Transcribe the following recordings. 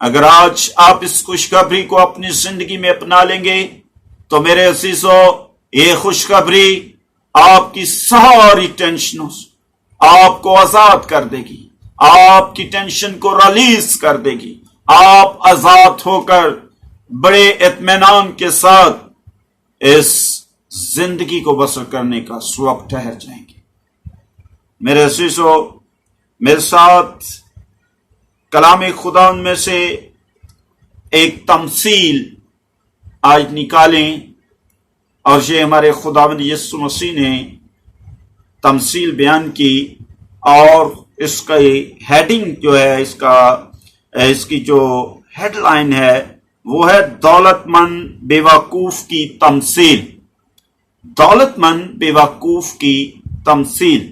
اگر آج آپ اس خوشخبری کو اپنی زندگی میں اپنا لیں گے تو میرے عزیزو، یہ خوشخبری آپ کی ساری ٹینشنوں سے آپ کو آزاد کر دے گی، آپ کی ٹینشن کو ریلیز کر دے گی، آپ آزاد ہو کر بڑے اطمینان کے ساتھ اس زندگی کو بسر کرنے کا وقت ٹھہر جائیں گے۔ میرے عزیزو، میرے ساتھ کلام خدا میں سے ایک تمثیل آج نکالیں، اور یہ ہمارے خداوند یسوع مسیح نے تمثیل بیان کی، اور اس کا ہیڈنگ جو ہے، اس کی جو ہیڈ لائن ہے وہ ہے دولت مند بیوقوف کی تمثیل۔ دولت مند بیوقوف کی تمثیل۔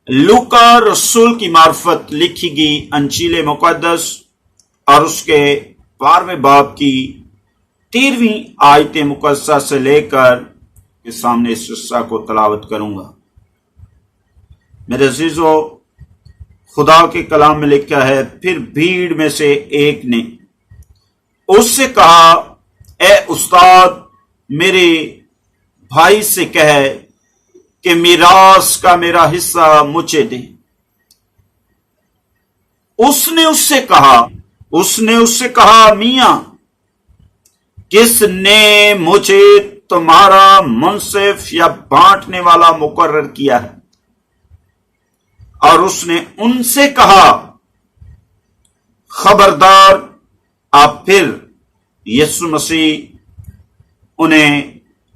لوکا رسول کی معرفت لکھی گئی انجیل مقدس اور اس کے 12ویں باب کی 13ویں آیت مقدسہ سے لے کر کے سامنے اس حصہ کو تلاوت کروں گا۔ میرے عزیزو، خدا کے کلام میں لکھا ہے، پھر بھیڑ میں سے ایک نے اس سے کہا، اے استاد، میرے بھائی سے کہے کہ میراث کا میرا حصہ مجھے دے۔ اس نے اس سے کہا میاں، کس نے مجھے تمہارا منصف یا بانٹنے والا مقرر کیا ہے؟ اور اس نے ان سے کہا، خبردار۔ آپ پھر یسوع مسیح انہیں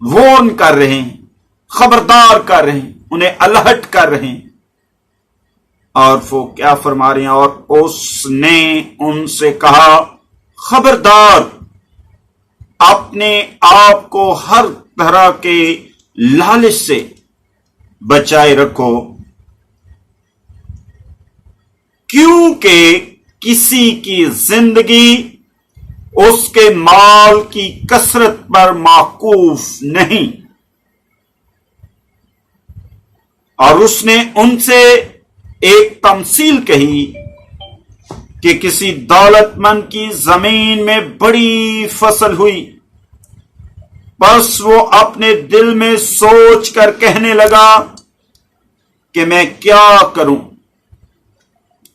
وارن کر رہے ہیں، خبردار کر رہے ہیں، انہیں الرٹ کر رہے ہیں، اور وہ کیا فرما رہے ہیں؟ اور اس نے ان سے کہا، خبردار، اپنے آپ کو ہر طرح کے لالچ سے بچائے رکھو، کیونکہ کسی کی زندگی اس کے مال کی کثرت پر موقوف نہیں۔ اور اس نے ان سے ایک تمثیل کہی کہ کسی دولت مند کی زمین میں بڑی فصل ہوئی، بس وہ اپنے دل میں سوچ کر کہنے لگا کہ میں کیا کروں،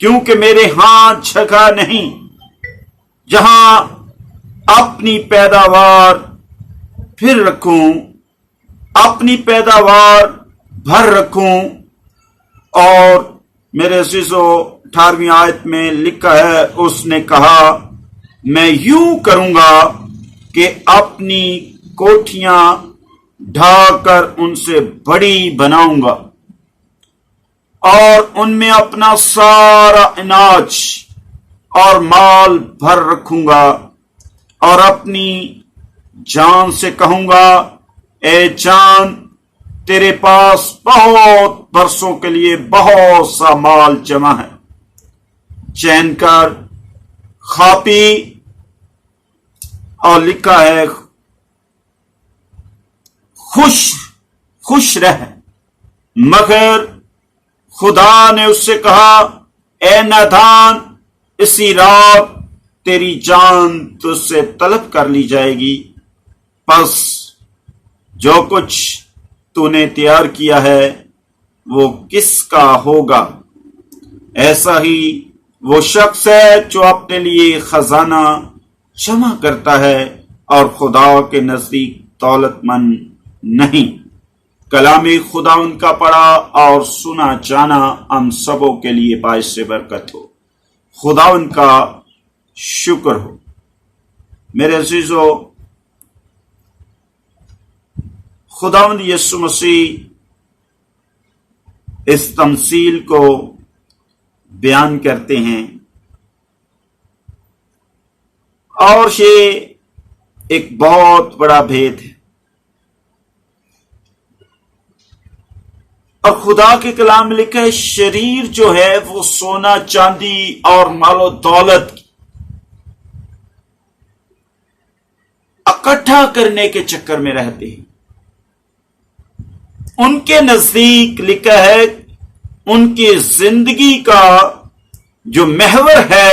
کیونکہ میرے ہاں جگہ نہیں جہاں اپنی پیداوار پھر رکھوں، اپنی پیداوار بھر رکھوں۔ اور میرے عزیزو، 18ویں آیت میں لکھا ہے، اس نے کہا، میں یوں کروں گا کہ اپنی کوٹھیاں ڈھا کر ان سے بڑی بناؤں گا، اور ان میں اپنا سارا اناج اور مال بھر رکھوں گا، اور اپنی جان سے کہوں گا، اے جان، تیرے پاس بہت برسوں کے لیے بہت سا مال جمع ہے، چین کر، کھا پی۔ اور لکھا ہے، خوش رہ۔ مگر خدا نے اس سے کہا، اے نادان، اسی رات تیری جان تجھ سے طلب کر لی جائے گی، پس جو کچھ تو نے تیار کیا ہے وہ کس کا ہوگا؟ ایسا ہی وہ شخص ہے جو اپنے لیے خزانہ جمع کرتا ہے اور خدا کے نزدیک دولت مند نہیں۔ کلام خدا ان کا پڑھا اور سنا جانا ہم سبوں کے لیے باعث برکت ہو۔ خدا ان کا شکر ہو۔ میرے عزیزو، خداوند یسوع مسیح اس تمثیل کو بیان کرتے ہیں، اور یہ ایک بہت بڑا بھید ہے، اور خدا کے کلام میں لکھا ہے، شریر جو ہے وہ سونا چاندی اور مال و دولت اکٹھا کرنے کے چکر میں رہتے ہیں۔ ان کے نزدیک لکھا ہے، ان کی زندگی کا جو محور ہے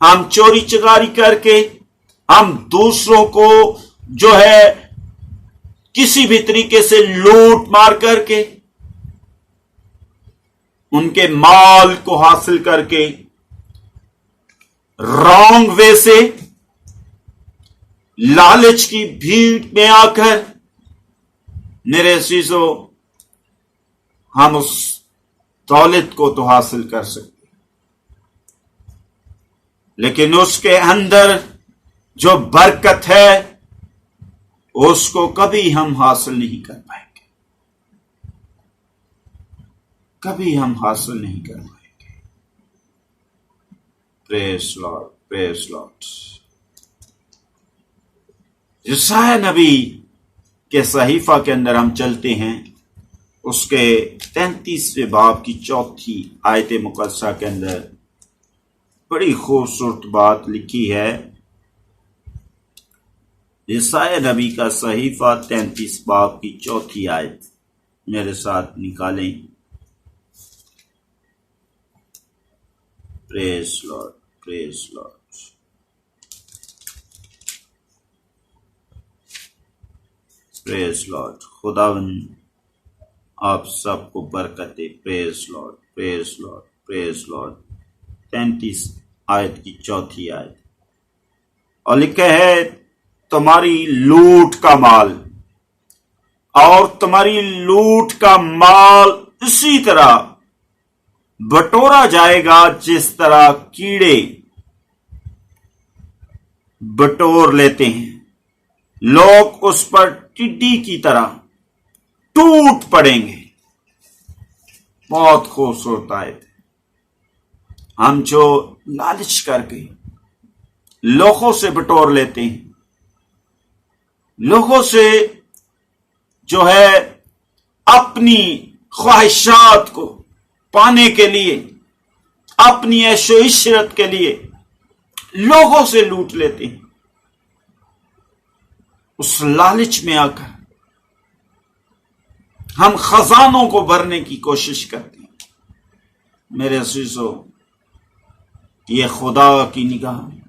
ہم چوری چکاری کر کے، ہم دوسروں کو جو ہے کسی بھی طریقے سے لوٹ مار کر کے، ان کے مال کو حاصل کر کے رانگ وے سے لالچ کی بھیڑ میں آ کر، میرے عزیزو، ہم اس دولت کو تو حاصل کر سکتے، لیکن اس کے اندر جو برکت ہے اس کو کبھی ہم حاصل نہیں کر پائیں گے، کبھی ہم حاصل نہیں کر پائیں گے۔ پریز لارڈ، پریز لارڈ۔ یسایہ نبی کے صحیفہ کے اندر ہم چلتے ہیں، اس کے 33ویں باب کی 4 آیت مقدسہ کے اندر بڑی خوبصورت بات لکھی ہے۔ یسایہ نبی کا صحیفہ 33 باب کی 4 آیت میرے ساتھ نکالیں۔ پریز لارڈ، پریز لارڈ۔ پریز لارڈ۔ خداوند آپ سب کو برکت دے۔ پریز لارڈ، پریز لارڈ، پریز لارڈ۔ 33 آیت کی 4 آیت، اور لکھا ہے، تمہاری لوٹ کا مال، اور تمہاری لوٹ کا مال اسی طرح بٹورا جائے گا جس طرح کیڑے بٹور لیتے ہیں، لوگ اس پر ٹڈی کی طرح ٹوٹ پڑیں گے۔ بہت خوبصورت آیت ہے۔ ہم جو لالچ کر کے لوگوں سے بٹور لیتے ہیں، لوگوں سے جو ہے اپنی خواہشات کو پانے کے لیے، اپنی عیش و عشرت کے لیے لوگوں سے لوٹ لیتے ہیں، اس لالچ میں آ کر ہم خزانوں کو بھرنے کی کوشش کرتے ہیں۔ میرے عزیزو، یہ خدا کی نگاہ میں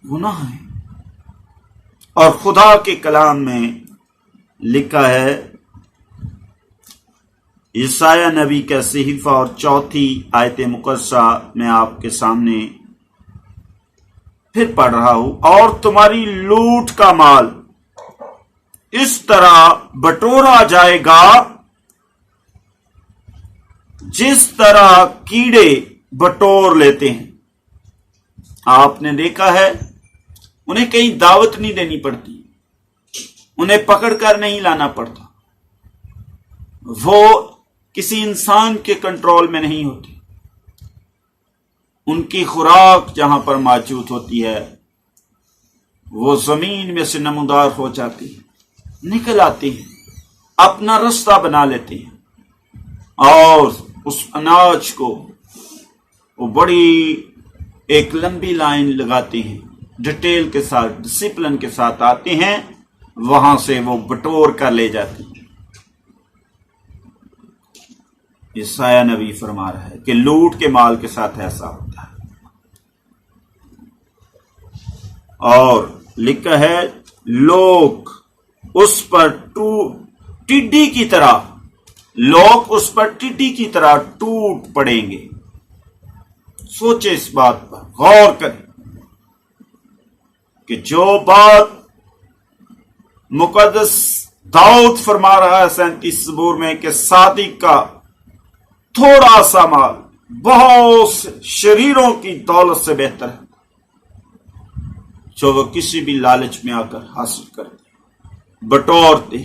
گناہ ہے، اور خدا کے کلام میں لکھا ہے، یسایہ نبی کا صحیفہ اور 4 آیت مقدسہ میں آپ کے سامنے پھر پڑھ رہا ہوں، اور تمہاری لوٹ کا مال اس طرح بٹورا جائے گا جس طرح کیڑے بٹور لیتے ہیں۔ آپ نے دیکھا ہے، انہیں کہیں دعوت نہیں دینی پڑتی، انہیں پکڑ کر نہیں لانا پڑتا، وہ کسی انسان کے کنٹرول میں نہیں ہوتی، ان کی خوراک جہاں پر موجود ہوتی ہے وہ زمین میں سے نمودار ہو جاتی ہے، نکل آتی ہیں، اپنا رستہ بنا لیتے ہیں، اور اس اناج کو وہ بڑی ایک لمبی لائن لگاتے ہیں، ڈیٹیل کے ساتھ، ڈسپلن کے ساتھ آتے ہیں، وہاں سے وہ بٹور کر لے جاتے ہیں۔ یسایہ نبی فرما رہا ہے کہ لوٹ کے مال کے ساتھ ایسا ہوتا ہے، اور لکھا ہے، لوگ اس پر ٹڈی کی طرح، لوگ اس پر ٹڈی کی طرح ٹوٹ پڑیں گے۔ سوچے اس بات پر، غور کریں کہ جو بات مقدس داؤد فرما رہا ہے 37 زبور میں کہ صادق کا تھوڑا سا مال بہت سے شریروں کی دولت سے بہتر ہے، جو وہ کسی بھی لالچ میں آ کر حاصل کرتے، بٹورتے۔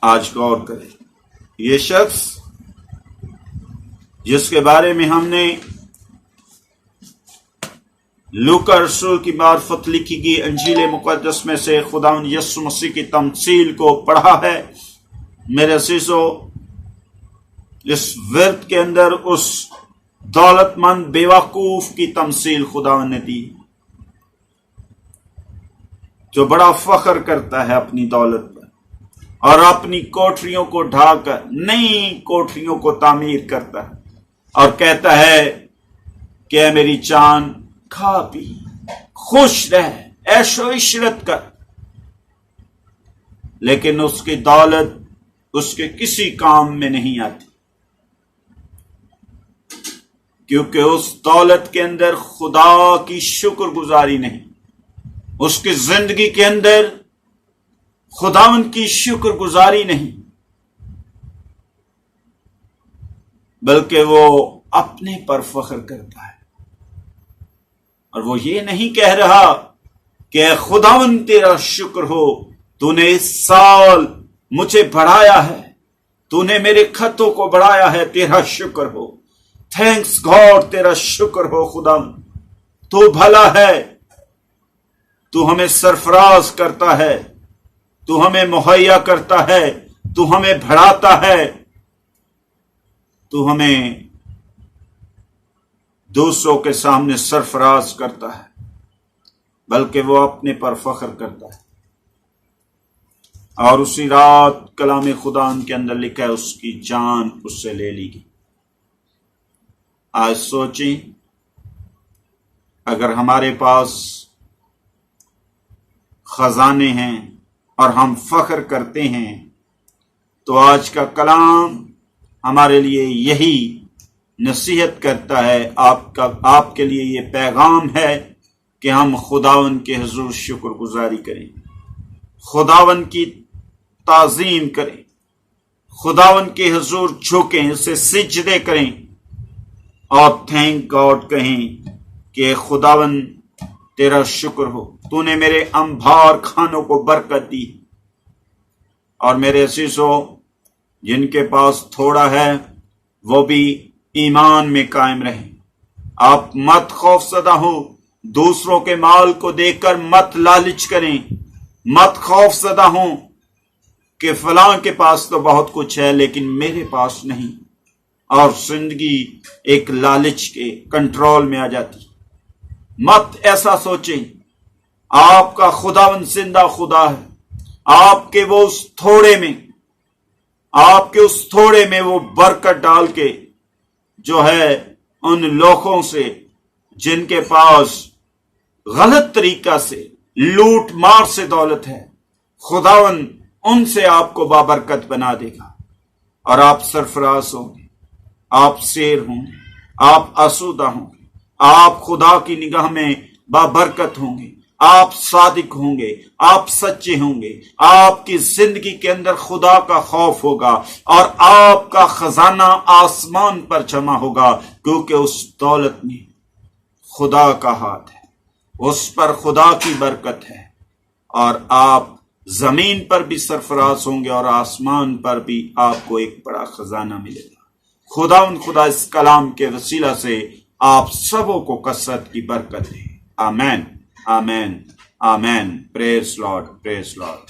آج غور کریں، یہ شخص جس کے بارے میں ہم نے لوکا رسول کی معرفت لکھی گئی انجیل مقدس میں سے خداوند یسوع مسیح کی تمثیل کو پڑھا ہے، میرے عزیزو، اس ورد کے اندر اس دولت مند بیوقوف کی تمثیل خداوند نے دی، جو بڑا فخر کرتا ہے اپنی دولت پر، اور اپنی کوٹریوں کو ڈھا کر نئی کوٹریوں کو تعمیر کرتا ہے، اور کہتا ہے کہ اے میری جان کھا پی، خوش رہ، عیش و عشرت کر، لیکن اس کی دولت اس کے کسی کام میں نہیں آتی، کیونکہ اس دولت کے اندر خدا کی شکر گزاری نہیں، اس کی زندگی کے اندر خداوند کی شکر گزاری نہیں، بلکہ وہ اپنے پر فخر کرتا ہے، اور وہ یہ نہیں کہہ رہا کہ اے خداوند تیرا شکر ہو، تو نے اس سال مجھے بڑھایا ہے، تو نے میرے خطوں کو بڑھایا ہے، تیرا شکر ہو، تھینکس گاڈ، تیرا شکر ہو خداوند، تو بھلا ہے، تو ہمیں سرفراز کرتا ہے، تو ہمیں مہیا کرتا ہے، تو ہمیں بڑھاتا ہے، تو ہمیں دوسروں کے سامنے سرفراز کرتا ہے، بلکہ وہ اپنے پر فخر کرتا ہے۔ اور اسی رات کلام خدا کے اندر لکھا ہے اس کی جان اس سے لے لی گئی۔ آج سوچیں، اگر ہمارے پاس خزانے ہیں اور ہم فخر کرتے ہیں، تو آج کا کلام ہمارے لیے یہی نصیحت کرتا ہے، آپ کے لیے یہ پیغام ہے کہ ہم خداوند کے حضور شکر گزاری کریں، خداوند کی تعظیم کریں، خداوند کے حضور جھکیں، اسے سجدے کریں اور تھینک گاڈ کہیں کہ خداوند تیرا شکر ہو، تو نے میرے انبار کھانوں کو برکت دی۔ اور میرے عزیزو، جن کے پاس تھوڑا ہے وہ بھی ایمان میں قائم رہیں، آپ مت خوف زدہ ہو، دوسروں کے مال کو دیکھ کر مت لالچ کریں، مت خوف زدہ ہوں کہ فلاں کے پاس تو بہت کچھ ہے لیکن میرے پاس نہیں، اور زندگی ایک لالچ کے کنٹرول میں آ جاتی۔ مت ایسا سوچیں، آپ کا خداوند زندہ خدا ہے، آپ کے وہ اس تھوڑے میں وہ برکت ڈال کے جو ہے ان لوگوں سے جن کے پاس غلط طریقہ سے لوٹ مار سے دولت ہے، خداوند ان سے آپ کو بابرکت بنا دے گا، اور آپ سرفراز ہوں گے، آپ سیر ہوں گے، آپ آسودہ ہوں گے، آپ خدا کی نگاہ میں بابرکت ہوں گے، آپ صادق ہوں گے، آپ سچے ہوں گے، آپ کی زندگی کے اندر خدا کا خوف ہوگا، اور آپ کا خزانہ آسمان پر جمع ہوگا، کیونکہ اس دولت میں خدا کا ہاتھ ہے، اس پر خدا کی برکت ہے، اور آپ زمین پر بھی سرفراز ہوں گے اور آسمان پر بھی آپ کو ایک بڑا خزانہ ملے گا۔ خدا اس کلام کے وسیلہ سے آپ سبوں کو کثرت کی برکت دے۔ آمین، آمین، آمین۔ پریز لارڈ، پریز لارڈ۔